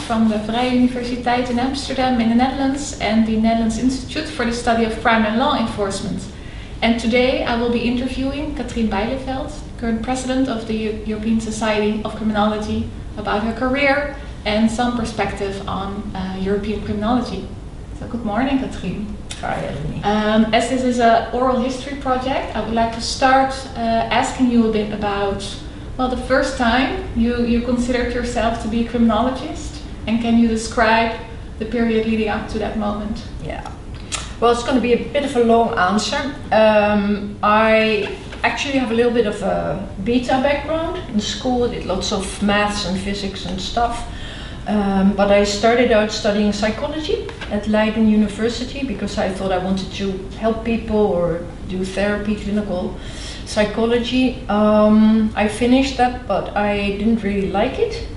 from the Vrije Universiteit in Amsterdam in the Netherlands and the Netherlands Institute for the Study of Crime and Law Enforcement. And today I will be interviewing Catrien Bijleveld, current president of the European Society of Criminology, about her career and some perspective on European criminology. So good morning, Catrien. Hi, Elanie. As this is an oral history project, I would like to start asking you a bit about, well, the first time you considered yourself to be a criminologist, and can you describe the period leading up to that moment? Yeah. Well, it's going to be a bit of a long answer. I actually have a little bit of a beta background. In school I did lots of maths and physics and stuff. But I started out studying psychology at Leiden University because I thought I wanted to help people or do therapy, clinical psychology. I finished that, but I didn't really like it.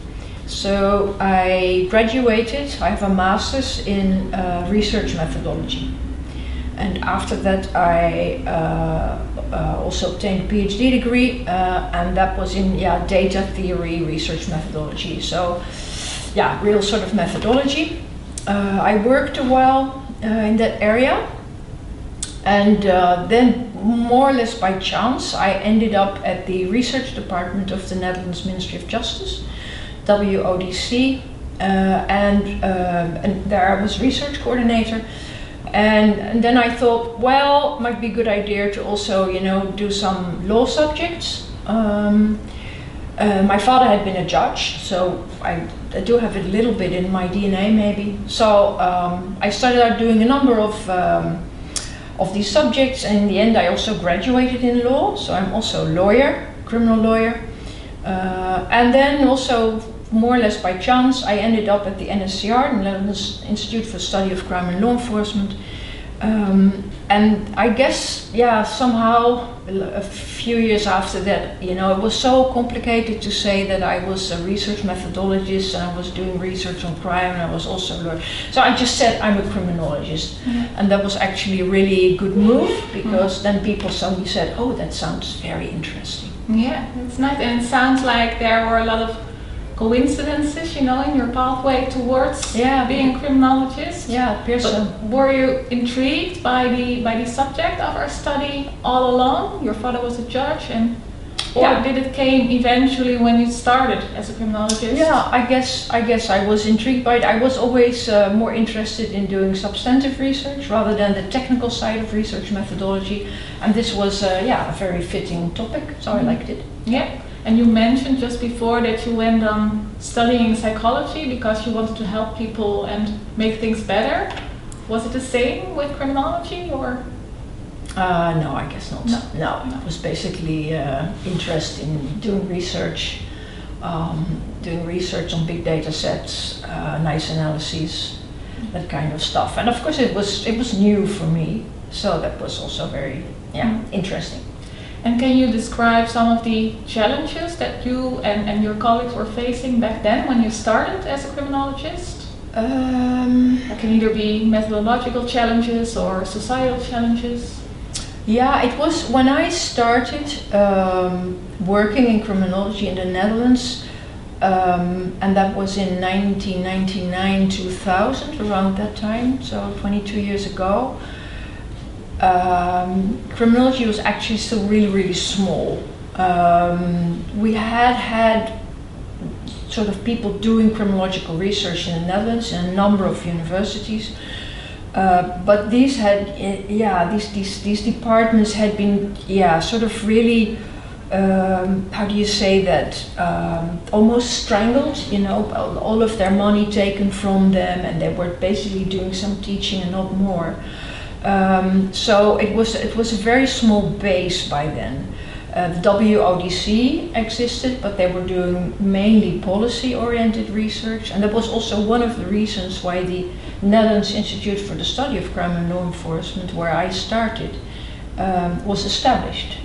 So I graduated. I have a master's in research methodology. And after that I also obtained a PhD degree, and that was in data theory, research methodology. So yeah, real sort of methodology. I worked a while in that area, and then more or less by chance I ended up at the research department of the Netherlands Ministry of Justice, WODC, and there I was research coordinator. And then I thought, well, it might be a good idea to also, do some law subjects. My father had been a judge, so I do have a little bit in my DNA maybe. So I started out doing a number of these subjects, and in the end I also graduated in law, so I'm also a lawyer, criminal lawyer. And then also, more or less by chance, I ended up at the NSCR, the Netherlands Institute for the Study of Crime and Law Enforcement. And I guess, somehow a few years after that, it was so complicated to say that I was a research methodologist and I was doing research on crime, and I was also a lawyer. So I just said I'm a criminologist. Mm-hmm. And that was actually a really good move, because then people suddenly said, oh, that sounds very interesting. Yeah, it's nice, and it sounds like there were a lot of coincidences, in your pathway towards being a criminologist. Yeah, it appears so. Were you intrigued by the subject of our study all along? Your father was a judge, or did it came eventually when you started as a criminologist? Yeah, I guess I was intrigued by it. I was always more interested in doing substantive research rather than the technical side of research methodology, and this was a very fitting topic, so I liked it. Yeah. And you mentioned just before that you went on studying psychology because you wanted to help people and make things better. Was it the same with criminology, or? No, I guess not. No. It was basically interest in doing research on big data sets, nice analyses, that kind of stuff. And of course it was new for me, so that was also very interesting. And can you describe some of the challenges that you and your colleagues were facing back then when you started as a criminologist? It can either be methodological challenges or societal challenges. Yeah, it was when I started working in criminology in the Netherlands, and that was in 1999-2000, around that time, so 22 years ago. Criminology was actually still really small. We had sort of people doing criminological research in the Netherlands in a number of universities, but these these departments had been sort of really how do you say that, almost strangled, all of their money taken from them, and they were basically doing some teaching and not more. So it was a very small base by then. The WODC existed, but they were doing mainly policy-oriented research, and that was also one of the reasons why the Netherlands Institute for the Study of Crime and Law Enforcement, where I started, was established.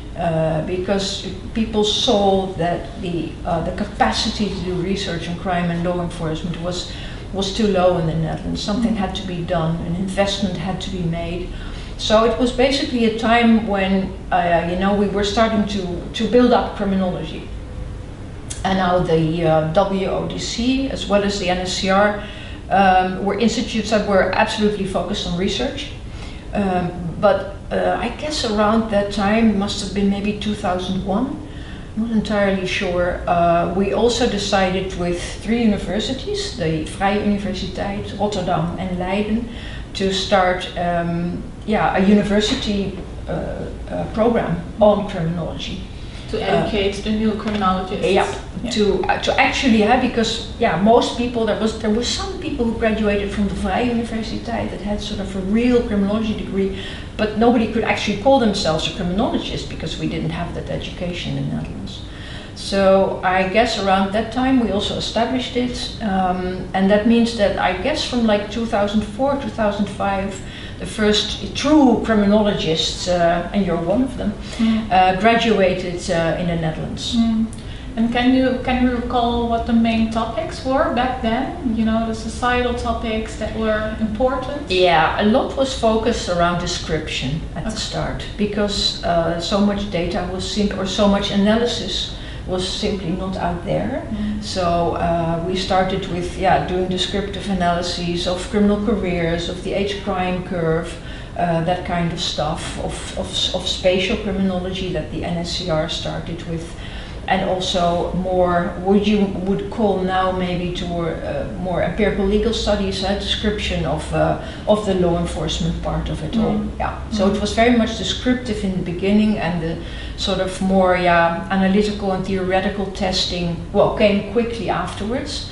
Because people saw that the capacity to do research on crime and law enforcement was too low in the Netherlands. Something had to be done, an investment had to be made. So it was basically a time when we were starting to build up criminology. and now the WODC, as well as the NSCR, were institutes that were absolutely focused on research. But I guess around that time, must have been maybe 2001, not entirely sure. We also decided with 3 universities, the Vrije Universiteit, Rotterdam and Leiden, to start a university program on criminology. To educate the new criminologists. Yeah. To actually have, because most people, there were some people who graduated from the Vrije Universiteit that had sort of a real criminology degree, but nobody could actually call themselves a criminologist because we didn't have that education in the Netherlands. So I guess around that time we also established it, and that means that I guess from like 2004, 2005, the first true criminologists, and you're one of them, graduated in the Netherlands. And can you recall what the main topics were back then? You know, the societal topics that were important? Yeah, a lot was focused around description at the start, because so much data was so much analysis was simply not out there. So we started with doing descriptive analyses of criminal careers, of the age crime curve, that kind of stuff, of spatial criminology that the NSCR started with, and also more what you would call now maybe to more empirical legal studies, description of the law enforcement part of it all. So it was very much descriptive in the beginning, and the sort of more analytical and theoretical testing came quickly afterwards.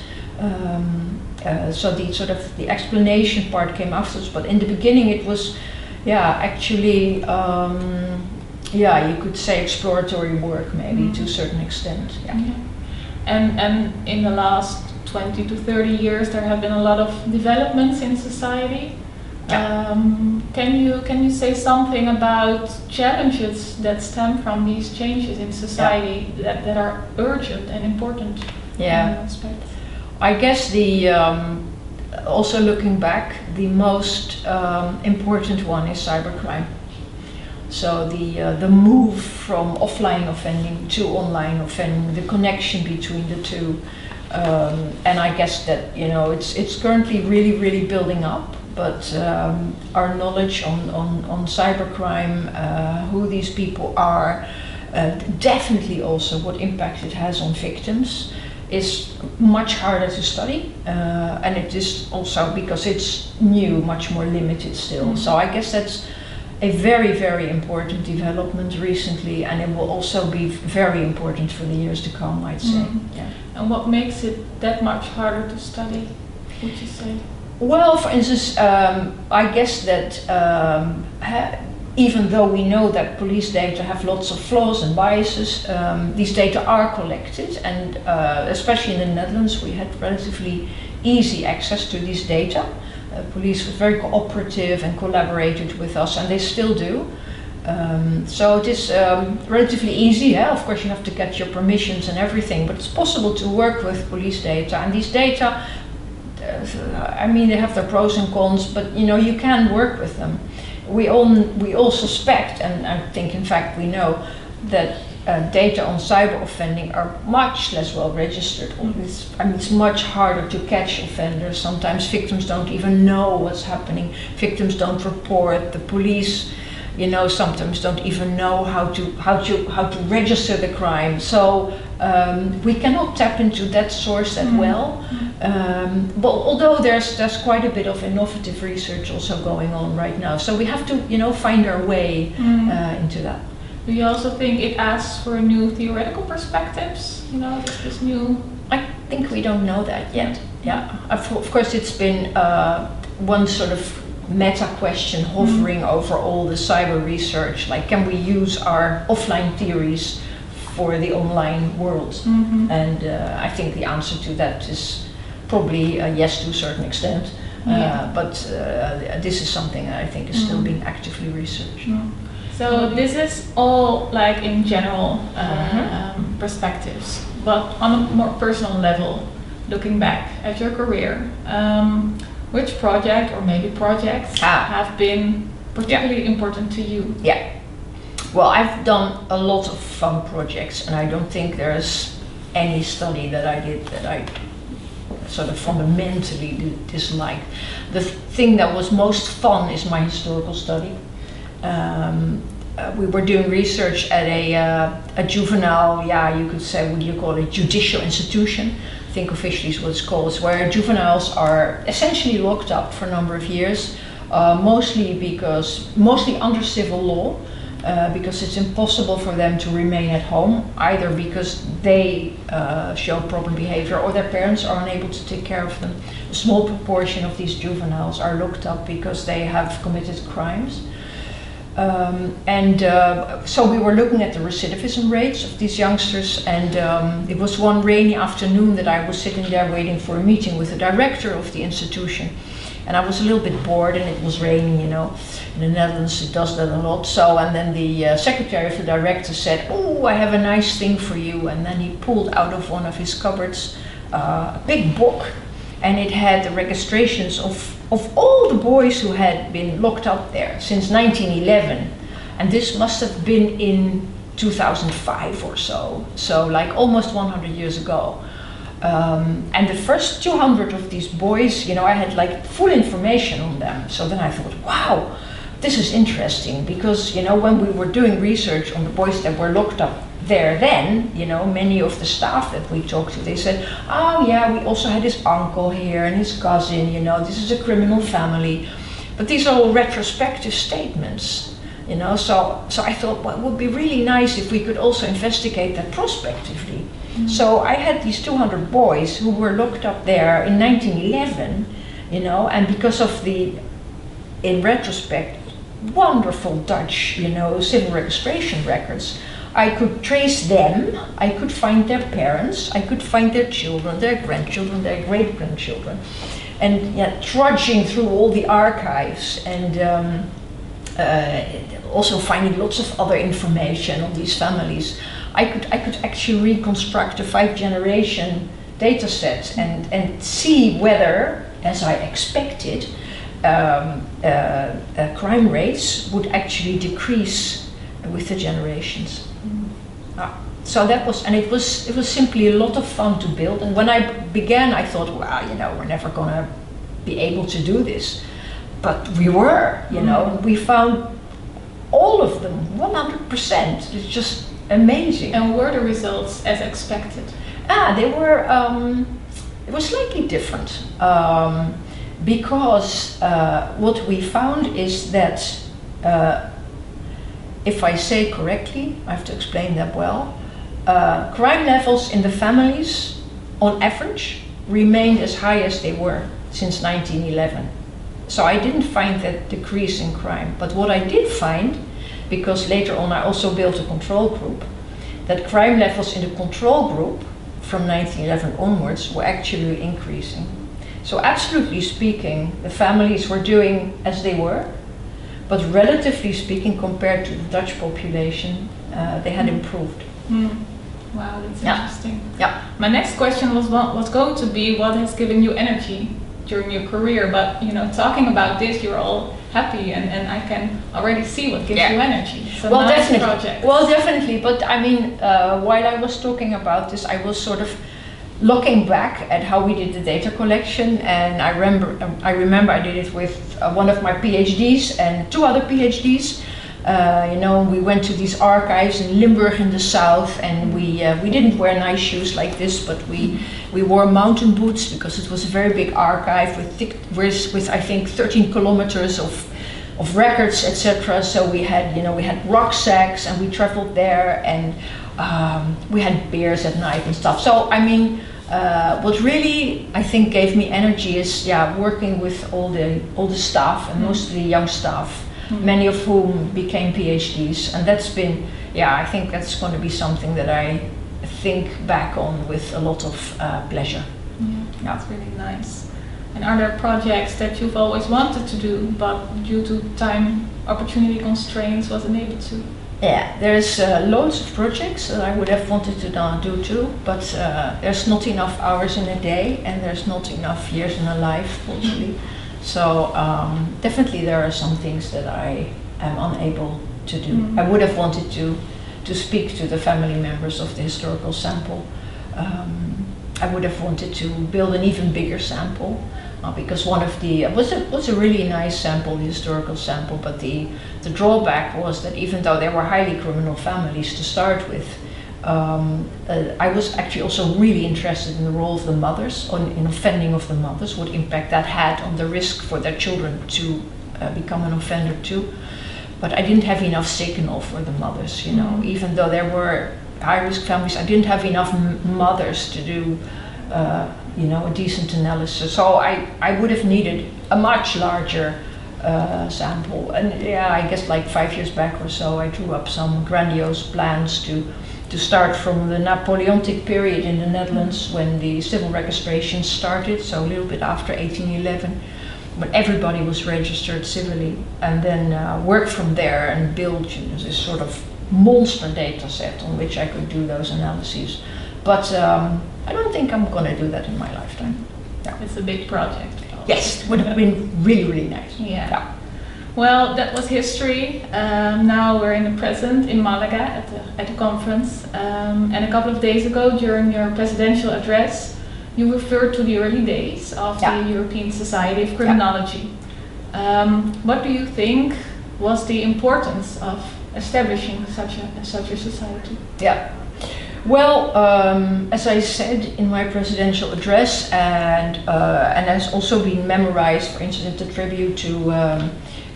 So the sort of the explanation part came afterwards, but in the beginning it was actually you could say exploratory work maybe to a certain extent. And in the last 20 to 30 years there have been a lot of developments in society. Can you say something about challenges that stem from these changes in society that are urgent and important? I guess the also looking back, the most important one is cybercrime. So the move from offline offending to online offending, the connection between the two, and I guess that it's currently really building up. But our knowledge on cybercrime, who these people are, definitely also what impact it has on victims, is much harder to study, and it is also because it's new, much more limited still. So I guess that's a very important development recently, and it will also be very important for the years to come, I'd say. And what makes it that much harder to study, would you say? Well, for instance, I guess that even though we know that police data have lots of flaws and biases, these data are collected, and especially in the Netherlands we had relatively easy access to these data. Police were very cooperative and collaborated with us, and they still do. So it is relatively easy. Of course you have to get your permissions and everything, but it's possible to work with police data, and these data, I mean, they have their pros and cons, but you can work with them. We all suspect, and I think in fact we know, that data on cyber offending are much less well registered. It's much harder to catch offenders. Sometimes victims don't even know what's happening. Victims don't report. The police, sometimes don't even know how to register the crime. So we cannot tap into that source that well. But although there's quite a bit of innovative research also going on right now, so we have to find our way into that. Do you also think it asks for new theoretical perspectives? This new. I think we don't know that yet. Of course, it's been one sort of meta question hovering over all the cyber research, like can we use our offline theories for the online world? And I think the answer to that is probably yes to a certain extent, but this is something I think is still being actively researched. So this is all like in general perspectives, but on a more personal level, looking back at your career, which project or maybe projects have been particularly important to you? Well, I've done a lot of fun projects, and I don't think there's any study that I did that I sort of fundamentally dislike. The thing that was most fun is my historical study. We were doing research at a juvenile, yeah, you could say, what do you call it, judicial institution. I think officially is what it's called. It's where juveniles are essentially locked up for a number of years, mostly under civil law, because it's impossible for them to remain at home, either because they show problem behavior or their parents are unable to take care of them. A small proportion of these juveniles are locked up because they have committed crimes. So we were looking at the recidivism rates of these youngsters, and it was one rainy afternoon that I was sitting there waiting for a meeting with the director of the institution. And I was a little bit bored, and it was raining, you know. In the Netherlands it does that a lot. So, and then the secretary of the director said, "Oh, I have a nice thing for you." And then he pulled out of one of his cupboards a big book, and it had the registrations of all the boys who had been locked up there since 1911. And this must have been in 2005 or so. So like almost 100 years ago. And the first 200 of these boys, you know, I had like full information on them. So then I thought, wow, this is interesting, because, you know, when we were doing research on the boys that were locked up there then, you know, many of the staff that we talked to, they said, oh yeah, we also had his uncle here and his cousin, you know, this is a criminal family. But these are all retrospective statements, you know, so I thought, well, it would be really nice if we could also investigate that prospectively. So I had these 200 boys who were locked up there in 1911, you know, and because of the, in retrospect, wonderful Dutch, you know, civil registration records, I could trace them, I could find their parents, I could find their children, their grandchildren, their great-grandchildren, and yeah, trudging through all the archives and also finding lots of other information on these families. I could actually reconstruct a 5-generation data set and see whether, as I expected, crime rates would actually decrease with the generations. So that was, and it was simply a lot of fun to build. And when I began, I thought, well, you know, we're never gonna be able to do this, but we were, you know, we found all of them, 100%. It's just amazing. And were the results as expected? They were, it was slightly different, because what we found is that, if I say correctly, I have to explain that well, crime levels in the families, on average, remained as high as they were since 1911. So I didn't find that decrease in crime, but what I did find, because later on I also built a control group, that crime levels in the control group from 1911 onwards were actually increasing. So absolutely speaking, the families were doing as they were, but relatively speaking, compared to the Dutch population, they had improved. Wow, that's interesting. Yeah. My next question was going to be, what has given you energy during your career? But, you know, talking about this, you're all happy, and I can already see what gives you energy. So well, nice definitely. Project. Well, definitely. But I mean, while I was talking about this, I was sort of looking back at how we did the data collection, and I remember I did it with one of my PhDs and 2 other PhDs. You know, we went to these archives in Limburg in the south, and we didn't wear nice shoes like this, but we wore mountain boots because it was a very big archive with I think 13 kilometers of records, etc. So we had rucksacks, and we traveled there, and we had beers at night and stuff. So I mean, what really I think gave me energy is working with all the staff, and mostly young staff. Many of whom became PhDs, and that's been, I think that's going to be something that I think back on with a lot of pleasure. That's really nice. And are there projects that you've always wanted to do, but due to time, opportunity constraints, wasn't able to? Yeah, there's loads of projects that I would have wanted to do too, but there's not enough hours in a day, and there's not enough years in a life, fortunately. So definitely there are some things that I am unable to do. I would have wanted to speak to the family members of the historical sample, I would have wanted to build an even bigger sample, because one of the was a really nice sample, the historical sample, but the drawback was that even though there were highly criminal families to start with, I was actually also really interested in the role of the mothers, in offending of the mothers, what impact that had on the risk for their children to become an offender too. But I didn't have enough signal for the mothers, you know, even though there were high-risk families, I didn't have enough mothers to do, you know, a decent analysis. So I would have needed a much larger sample. And yeah, I guess like 5 years back or so, I drew up some grandiose plans to start from the Napoleonic period in the Netherlands, when the civil registration started, so a little bit after 1811, when everybody was registered civilly, and then work from there and build, you know, this sort of monster data set on which I could do those analyses. But I don't think I'm going to do that in my lifetime. Yeah. It's a big project. Yes, it would have been really, really nice. Yeah. Well, that was history. Now we're in the present in Malaga at the conference. And a couple of days ago, during your presidential address, you referred to the early days of the European Society of Criminology. What do you think was the importance of establishing such a society? Yeah. Well, as I said in my presidential address, and has also been memorized, for instance, the tribute to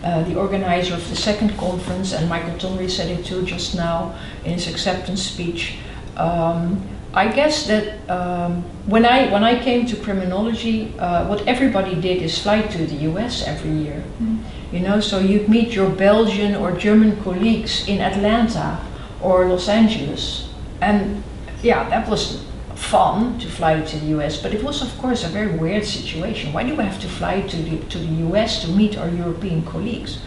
the organizer of the second conference, and Michael Tonry said it too just now in his acceptance speech. I guess that when I came to criminology, what everybody did is fly to the US every year. You know, so you'd meet your Belgian or German colleagues in Atlanta or Los Angeles. And yeah, that was fun to fly to the US, but it was of course a very weird situation. Why do we have to fly to the US to meet our European colleagues?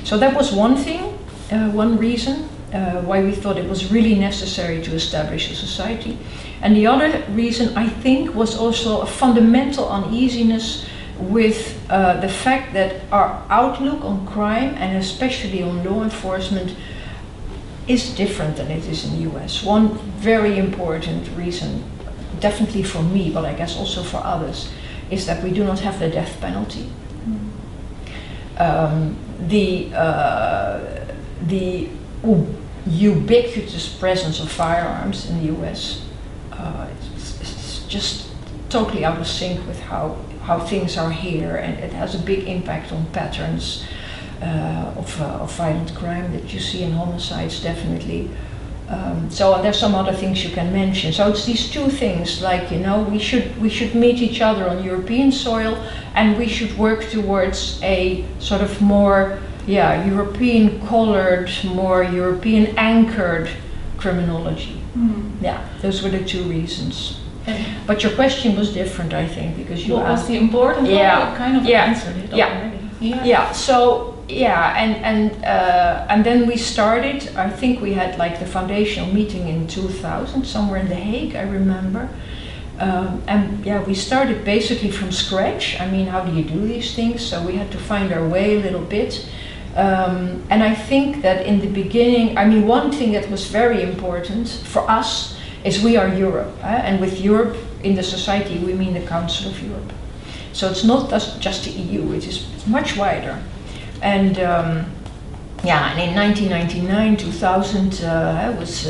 So that was one thing, one reason why we thought it was really necessary to establish a society. And the other reason, I think, was also a fundamental uneasiness with the fact that our outlook on crime, and especially on law enforcement, is different than it is in the US. One very important reason, definitely for me, but I guess also for others, is that we do not have the death penalty. The ubiquitous presence of firearms in the US, it's just totally out of sync with how things are here, and it has a big impact on patterns of violent crime that you see in homicides, definitely. So there's some other things you can mention. So it's these two things, like, you know, we should meet each other on European soil, and we should work towards a sort of more, European colored, more European anchored criminology. Yeah, those were the two reasons. But your question was different, I think, because you asked. What was the important one? You kind of answered it already. So and then we started. I think we had like the foundational meeting in 2000, somewhere in The Hague, I remember. And we started basically from scratch. I mean, how do you do these things? So we had to find our way a little bit. And I think that in the beginning, I mean, one thing that was very important for us is we are Europe. And with Europe in the society, we mean the Council of Europe. So it's not just the EU, it is much wider. And and in 1999, 2000, was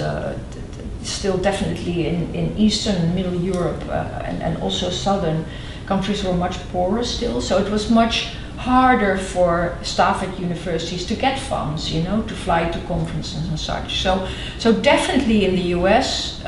still definitely in Eastern and Middle Europe, and also Southern countries were much poorer still. So it was much harder for staff at universities to get funds, you know, to fly to conferences and such. So definitely in the US,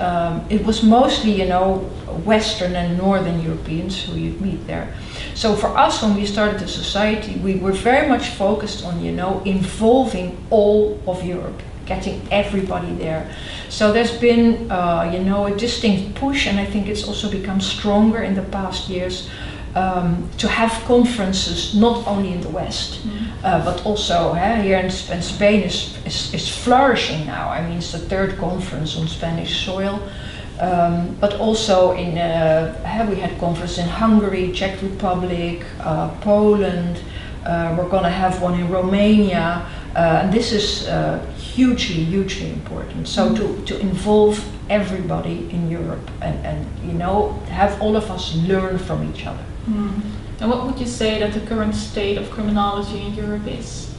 it was mostly, you know, Western and Northern Europeans who you'd meet there. So for us, when we started the society, we were very much focused on, you know, involving all of Europe, getting everybody there. So there's been, you know, a distinct push, and I think it's also become stronger in the past years, to have conferences not only in the West, but also here in Spain is flourishing now. I mean, it's the third conference on Spanish soil, but also in we had conferences in Hungary, Czech Republic, Poland. We're going to have one in Romania, and this is hugely, hugely important. So to involve everybody in Europe and you know, have all of us learn from each other. And what would you say that the current state of criminology in Europe is?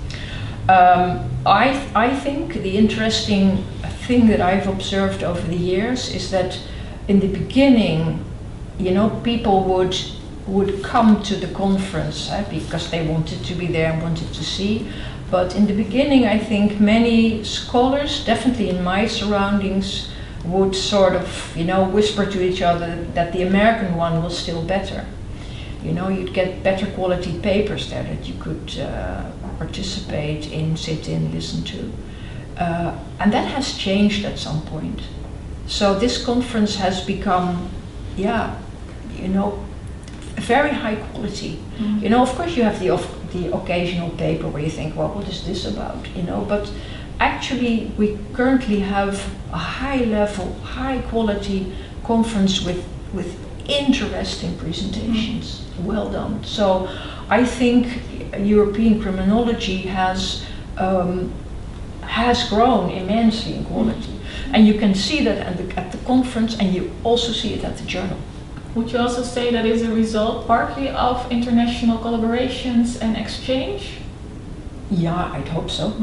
I think the interesting thing that I've observed over the years is that in the beginning, you know, people would come to the conference because they wanted to be there and wanted to see. But in the beginning, I think many scholars, definitely in my surroundings, would sort of, you know, whisper to each other that the American one was still better. You know, you'd get better quality papers there that you could participate in, sit in, listen to. And that has changed at some point. So this conference has become, yeah, you know, very high quality. You know, of course you have the occasional paper where you think, well, what is this about? You know, but actually we currently have a high level, high quality conference with interesting presentations. Well done. So I think European criminology has grown immensely in quality. And you can see that at the conference, and you also see it at the journal. Would you also say that is a result partly of international collaborations and exchange? Yeah, I'd hope so.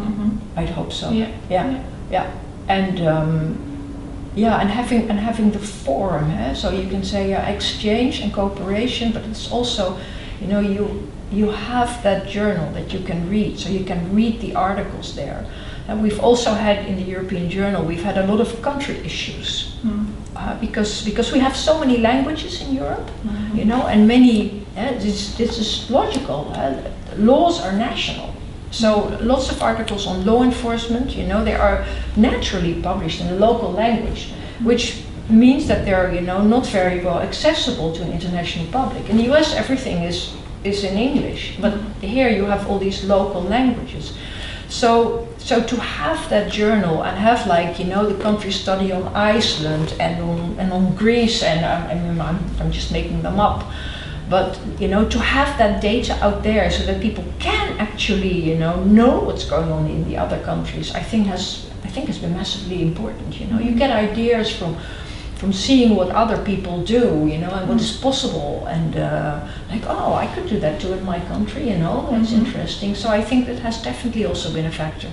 I'd hope so. Yeah. And and having the forum, so you can say exchange and cooperation, but it's also, you know, you have that journal that you can read, so you can read the articles there. And we've also had in the European Journal, we've had a lot of country issues because we have so many languages in Europe, you know, and many. This is logical. Laws are national. So lots of articles on law enforcement, you know, they are naturally published in a local language, which means that they're, you know, not very well accessible to an international public. In the US, everything is in English, but here you have all these local languages. So to have that journal and have, like, you know, the country study on Iceland and on Greece, and I'm just making them up. But, you know, to have that data out there so that people can actually, you know what's going on in the other countries, I think has been massively important. You know, you get ideas from seeing what other people do, you know, and what is possible, and like, oh, I could do that too in my country, you know, that's interesting. So I think that has definitely also been a factor.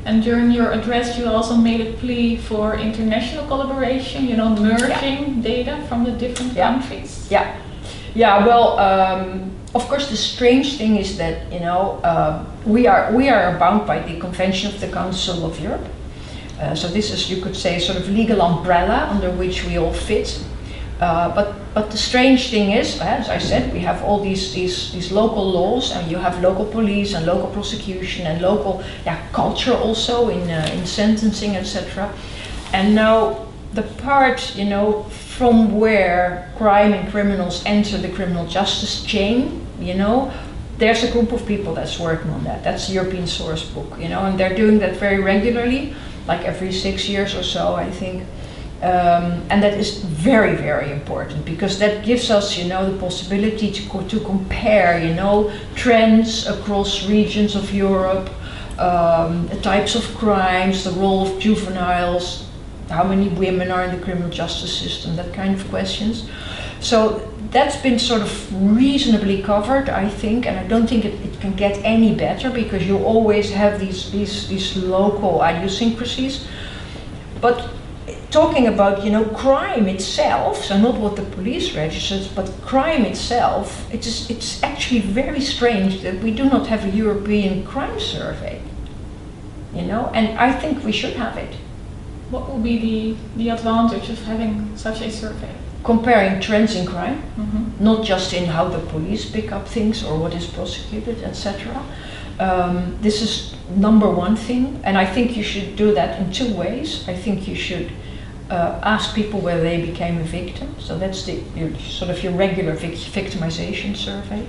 And during your address, you also made a plea for international collaboration, you know, merging data from the different countries. Yeah, well, of course, the strange thing is that, you know, we are bound by the Convention of the Council of Europe. So this is, you could say, sort of legal umbrella under which we all fit. But the strange thing is, as I said, we have all these local laws, and you have local police and local prosecution and local culture also in sentencing, etc. And now the part, you know, from where crime and criminals enter the criminal justice chain, you know, there's a group of people that's working on that. That's the European Source Book, you know, and they're doing that very regularly, like every 6 years or so, I think. And that is very, very important, because that gives us, you know, the possibility to compare, you know, trends across regions of Europe, the types of crimes, the role of juveniles, how many women are in the criminal justice system, that kind of questions. So that's been sort of reasonably covered, I think, and I don't think it can get any better, because you always have these local idiosyncrasies. But talking about, you know, crime itself, so not what the police registers, but crime itself, it's actually very strange that we do not have a European crime survey, you know, and I think we should have it. What would be the advantage of having such a survey? Comparing trends in crime, not just in how the police pick up things or what is prosecuted, etc. This is number one thing, and I think you should do that in two ways. I think you should ask people whether they became a victim, so that's your regular victimization survey.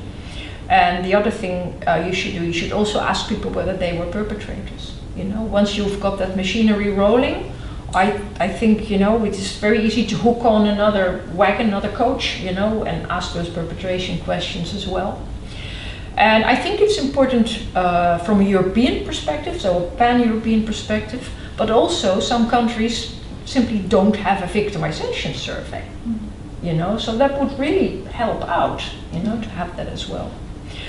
And the other thing you should also ask people whether they were perpetrators. You know, once you've got that machinery rolling, I think, you know, it is very easy to hook on another wagon, another coach, you know, and ask those perpetration questions as well. And I think it's important from a European perspective, so a pan-European perspective, but also some countries simply don't have a victimization survey, you know, so that would really help out, you know, to have that as well.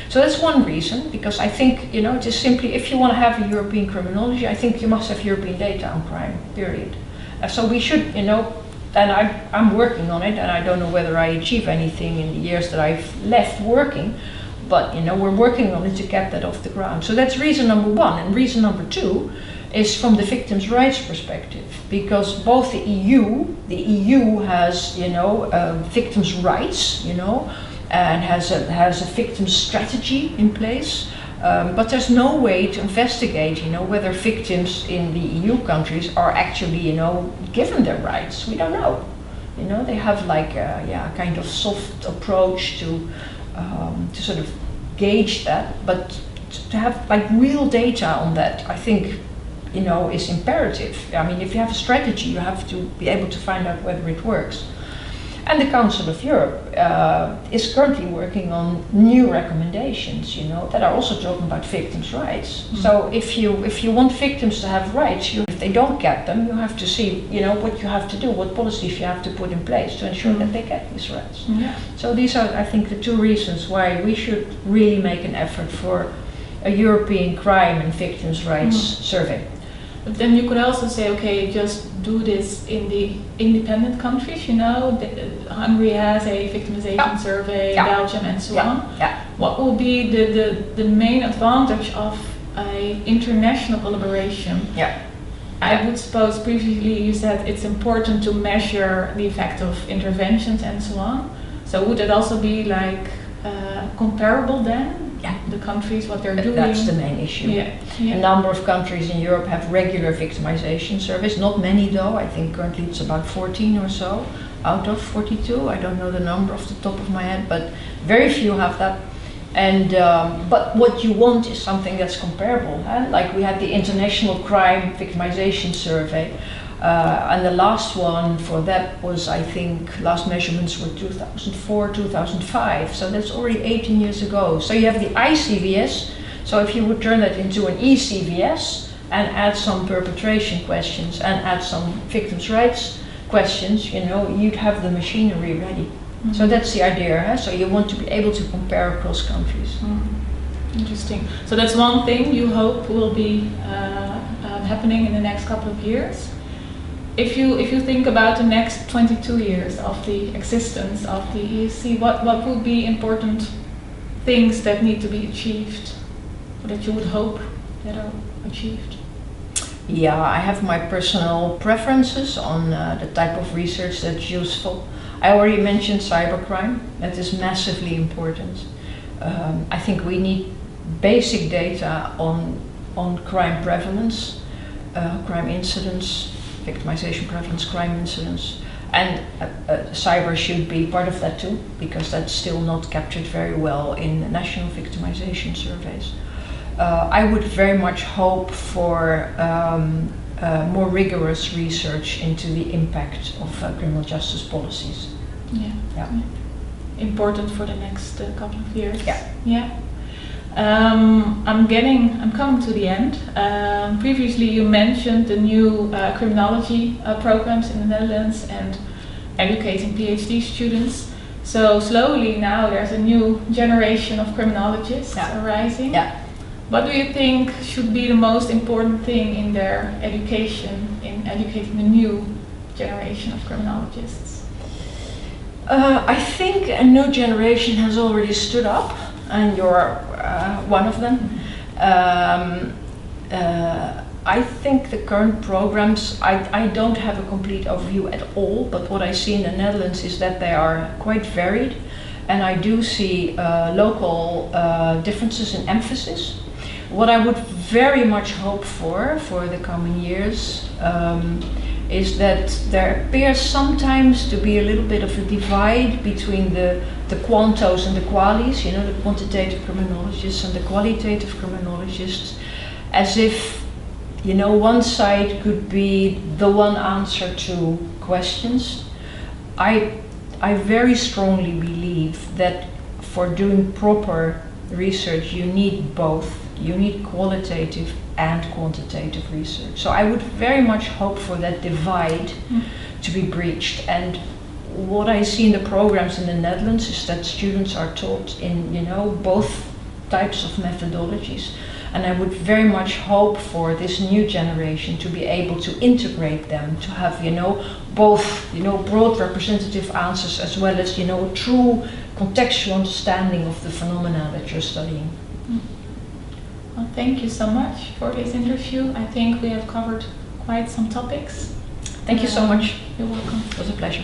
So that's one reason, because I think, you know, just simply, if you want to have a European criminology, I think you must have European data on crime, period. So we should, you know, and I'm working on it, and I don't know whether I achieve anything in the years that I've left working, but, you know, we're working on it to get that off the ground. So that's reason number one. And reason number two is from the victims' rights perspective, because both the EU has, you know, victims' rights, you know, and has a victim strategy in place, but there's no way to investigate, you know, whether victims in the EU countries are actually, you know, given their rights. We don't know. You know, they have like a kind of soft approach to sort of gauge that, but to have like real data on that, I think, you know, is imperative. I mean, if you have a strategy, you have to be able to find out whether it works. And the Council of Europe is currently working on new recommendations, you know, that are also talking about victims' rights. So if you want victims to have rights, if they don't get them, you have to see, you know, what you have to do, what policies you have to put in place to ensure that they get these rights. So these are, I think, the two reasons why we should really make an effort for a European crime and victims' rights survey. But then you could also say, okay, just do this in the independent countries, you know, Hungary has a victimization survey, Belgium and so on. What will be the main advantage of an international collaboration? I would suppose previously you said it's important to measure the effect of interventions and so on. So would it also be like comparable then? The countries, what they're doing. That's the main issue. A number of countries in Europe have regular victimization surveys, not many though. I think currently it's about 14 or so out of 42. I don't know the number off the top of my head, but very few have that. And but what you want is something that's comparable. Like we had the International Crime Victimization Survey, and the last one for that was, I think, last measurements were 2004, 2005. So that's already 18 years ago. So you have the ICVS. So if you would turn that into an ECVS and add some perpetration questions and add some victims' rights questions, you know, you'd have the machinery ready. So that's the idea. So you want to be able to compare across countries. Interesting. So that's one thing you hope will be happening in the next couple of years. If you think about the next 22 years of the existence of the ESC, what would be important things that need to be achieved, or that you would hope that are achieved? Yeah, I have my personal preferences on the type of research that's useful. I already mentioned cybercrime. That is massively important. I think we need basic data on crime prevalence, crime incidents, victimization prevalence, crime incidents, and cyber should be part of that too, because that's still not captured very well in national victimization surveys. I would very much hope for more rigorous research into the impact of criminal justice policies. Important for the next couple of years. I'm coming to the end. Previously you mentioned the new criminology programs in the Netherlands and educating PhD students. So slowly now there's a new generation of criminologists arising. What do you think should be the most important thing in their education, in educating the new generation of criminologists? I think a new generation has already stood up, and you're one of them. I think the current programs, I don't have a complete overview at all, but what I see in the Netherlands is that they are quite varied, and I do see local differences in emphasis. What I would very much hope for the coming years is that there appears sometimes to be a little bit of a divide between the quantos and the qualis, you know, the quantitative criminologists and the qualitative criminologists, as if, you know, one side could be the one answer to questions. I very strongly believe that for doing proper research, you need both. You need qualitative and quantitative research. So I would very much hope for that divide to be breached. And what I see in the programs in the Netherlands is that students are taught in, both types of methodologies. And I would very much hope for this new generation to be able to integrate them, to have, both, broad representative answers as well as, a true contextual understanding of the phenomena that you're studying. Well, thank you so much for this interview. I think we have covered quite some topics. Thank you so much. You're welcome. It was a pleasure.